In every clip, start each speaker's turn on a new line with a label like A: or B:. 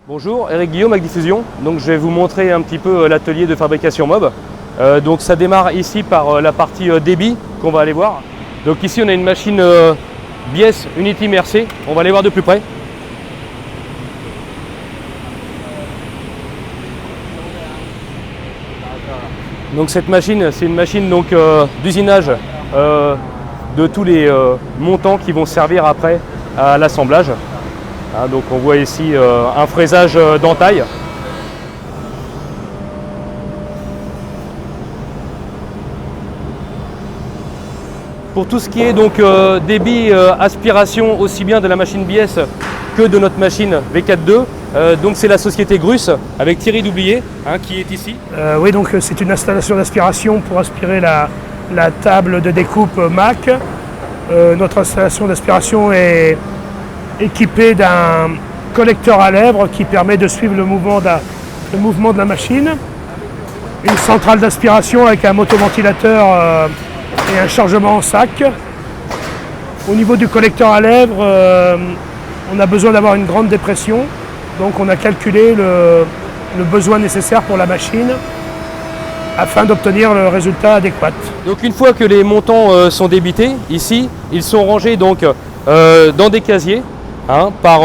A: Bonjour, Eric Guillaume avec Diffusion. Donc je vais vous montrer un petit peu l'atelier de fabrication MOB. Donc ça démarre ici par la partie débit qu'on va aller voir. Donc ici on a une machine Bies Unity Mercé. On va aller voir de plus près. Donc cette machine, c'est une machine d'usinage de tous les montants qui vont servir après à l'assemblage. Donc on voit ici un fraisage d'entaille. Pour tout ce qui est donc débit, aspiration aussi bien de la machine Bies que de notre machine V4.2, donc c'est la société Grus avec Thierry Doublier qui est ici.
B: Oui, donc c'est une installation d'aspiration pour aspirer la table de découpe Mac. Notre installation d'aspiration est équipée d'un collecteur à lèvres qui permet de suivre le mouvement de la machine. Une centrale d'aspiration avec un motoventilateur et un chargement en sac. Au niveau du collecteur à lèvres, on a besoin d'avoir une grande dépression. Donc on a calculé le besoin nécessaire pour la machine afin d'obtenir le résultat adéquat.
A: Donc une fois que les montants sont débités, ici, ils sont rangés donc dans des casiers par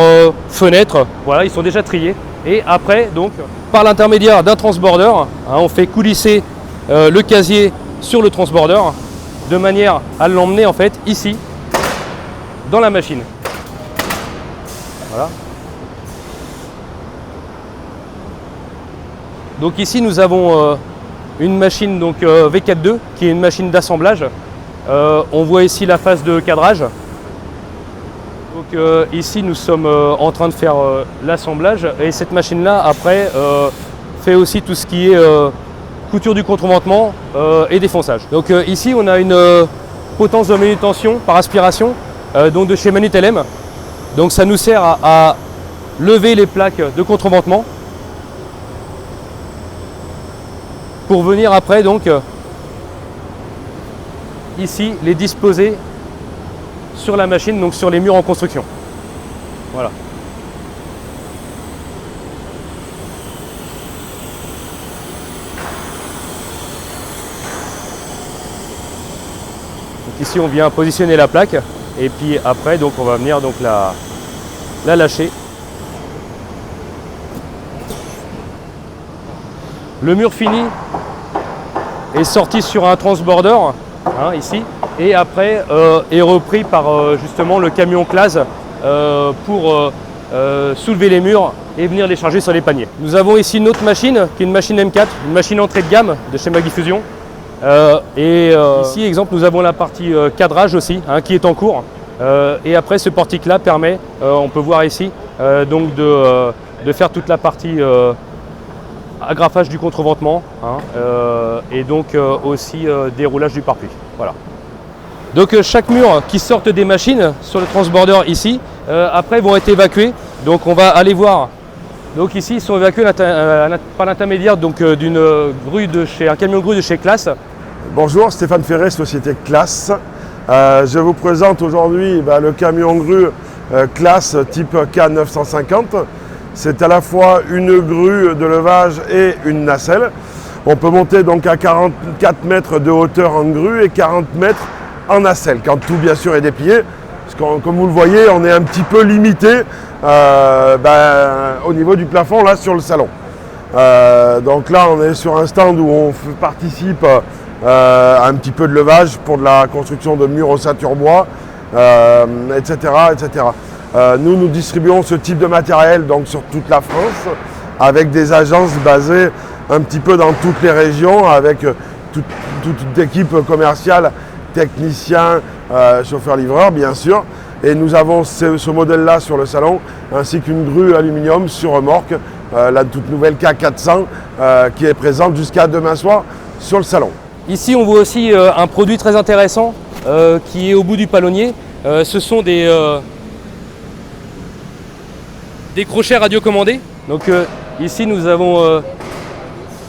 A: fenêtre. Voilà, ils sont déjà triés. Et après, donc, par l'intermédiaire d'un transborder, on fait coulisser le casier sur le transborder de manière à l'emmener en fait ici dans la machine. Voilà. Donc ici nous avons une machine donc V4.2 qui est une machine d'assemblage. On voit ici la phase de cadrage. Donc ici nous sommes en train de faire l'assemblage et cette machine là après fait aussi tout ce qui est couture du contreventement et défonçage. Donc ici on a une potence de manutention par aspiration donc de chez Manut-LM. Donc ça nous sert à lever les plaques de contreventement pour venir après donc ici les disposer sur la machine, donc sur les murs en construction. Voilà. Donc ici on vient positionner la plaque et puis après donc on va venir donc la lâcher. Le mur fini est sorti sur un transborder ici et après est repris par justement le camion Clase pour soulever les murs et venir les charger sur les paniers. Nous avons ici une autre machine qui est une machine M4, une machine entrée de gamme de chez Magdiffusion. Ici, exemple, nous avons la partie cadrage aussi qui est en cours. Et après, ce portique-là permet, on peut voir ici, donc de faire toute la partie agrafage du contreventement et donc aussi déroulage du pare-pluie. Voilà. Donc chaque mur qui sortent des machines sur le transborder ici, après vont être évacués. Donc on va aller voir. Donc ici ils sont évacués par l'intermédiaire d'une grue un camion grue de chez Clase.
C: Bonjour, Stéphane Ferré, société Clase. Je vous présente aujourd'hui le camion grue Clase type K950. C'est à la fois une grue de levage et une nacelle. On peut monter donc à 44 mètres de hauteur en grue et 40 mètres en nacelle, quand tout bien sûr est déplié. Parce que, comme vous le voyez, on est un petit peu limité au niveau du plafond là sur le salon. Donc là on est sur un stand où on participe à un petit peu de levage pour de la construction de murs ossature bois, etc. etc. Nous distribuons ce type de matériel donc sur toute la France avec des agences basées un petit peu dans toutes les régions avec toute équipe commerciale, techniciens, chauffeurs-livreurs bien sûr. Et nous avons ce modèle-là sur le salon ainsi qu'une grue aluminium sur remorque, la toute nouvelle K400 qui est présente jusqu'à demain soir sur le salon.
A: Ici on voit aussi un produit très intéressant qui est au bout du palonnier. Ce sont des crochets radiocommandés. Donc ici nous avons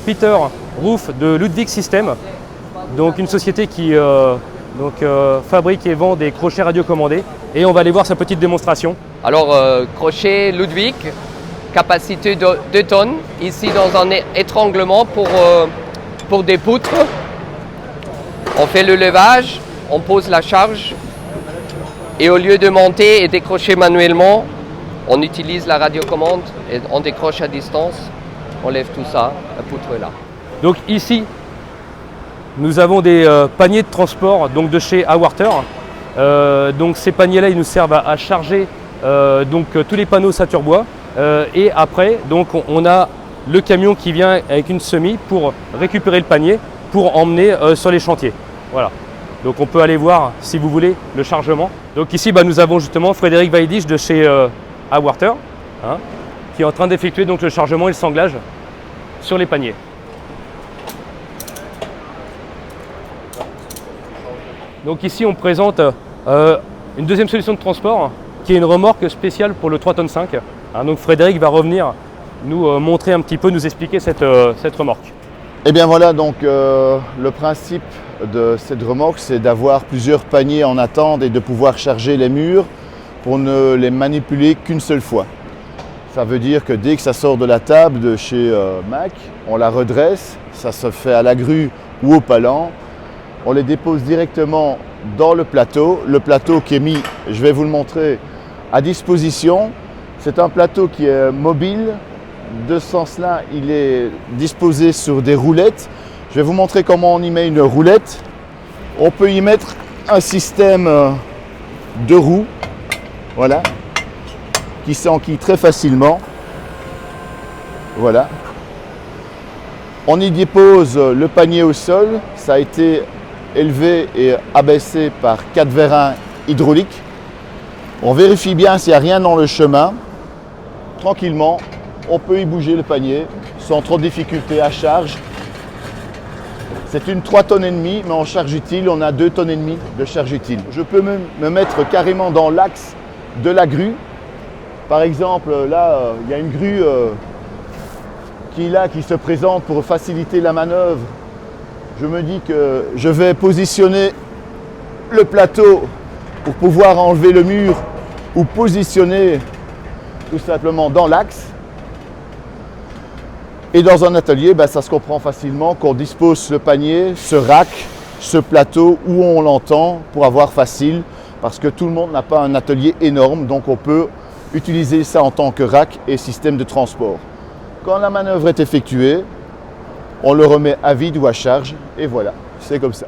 A: Peter Roof de Ludwig System, donc une société qui fabrique et vend des crochets radiocommandés. Et on va aller voir sa petite démonstration.
D: Alors crochet Ludwig, capacité de 2 tonnes, ici dans un étranglement pour des poutres. On fait le levage, on pose la charge et au lieu de monter et décrocher manuellement, on utilise la radiocommande et on décroche à distance, on lève tout ça, la poutre est là.
A: Donc ici, nous avons des paniers de transport donc de chez Awarter. Donc ces paniers-là, ils nous servent à charger tous les panneaux Saturbois. Et après, donc on a le camion qui vient avec une semi pour récupérer le panier pour emmener sur les chantiers. Voilà. Donc on peut aller voir, si vous voulez, le chargement. Donc ici, nous avons justement Frédéric Weidich de chez Awarter, qui est en train d'effectuer donc le chargement et le sanglage sur les paniers. Donc ici, on présente une deuxième solution de transport qui est une remorque spéciale pour le 3,5 tonnes. Donc Frédéric va revenir nous montrer un petit peu, nous expliquer cette remorque.
E: Et bien voilà, donc le principe de cette remorque, c'est d'avoir plusieurs paniers en attente et de pouvoir charger les murs pour ne les manipuler qu'une seule fois. Ça veut dire que dès que ça sort de la table de chez Mac, on la redresse, ça se fait à la grue ou au palan. On les dépose directement dans le plateau qui est mis, je vais vous le montrer, à disposition. C'est un plateau qui est mobile. De ce sens-là, il est disposé sur des roulettes. Je vais vous montrer comment on y met une roulette. On peut y mettre un système de roues, voilà, qui s'enquille très facilement. Voilà. On y dépose le panier au sol. Ça a été élevé et abaissé par 4 vérins hydrauliques. On vérifie bien s'il n'y a rien dans le chemin. Tranquillement, on peut y bouger le panier sans trop de difficulté à charge. C'est une 3,5 tonnes, mais en charge utile, on a 2,5 tonnes de charge utile. Je peux me mettre carrément dans l'axe de la grue. Par exemple, là, il y a une grue qui se présente pour faciliter la manœuvre. Je me dis que je vais positionner le plateau pour pouvoir enlever le mur ou positionner tout simplement dans l'axe. Et dans un atelier, ça se comprend facilement qu'on dispose ce panier, ce rack, ce plateau où on l'entend pour avoir facile, parce que tout le monde n'a pas un atelier énorme, donc on peut utiliser ça en tant que rack et système de transport. Quand la manœuvre est effectuée, on le remet à vide ou à charge et voilà, c'est comme ça.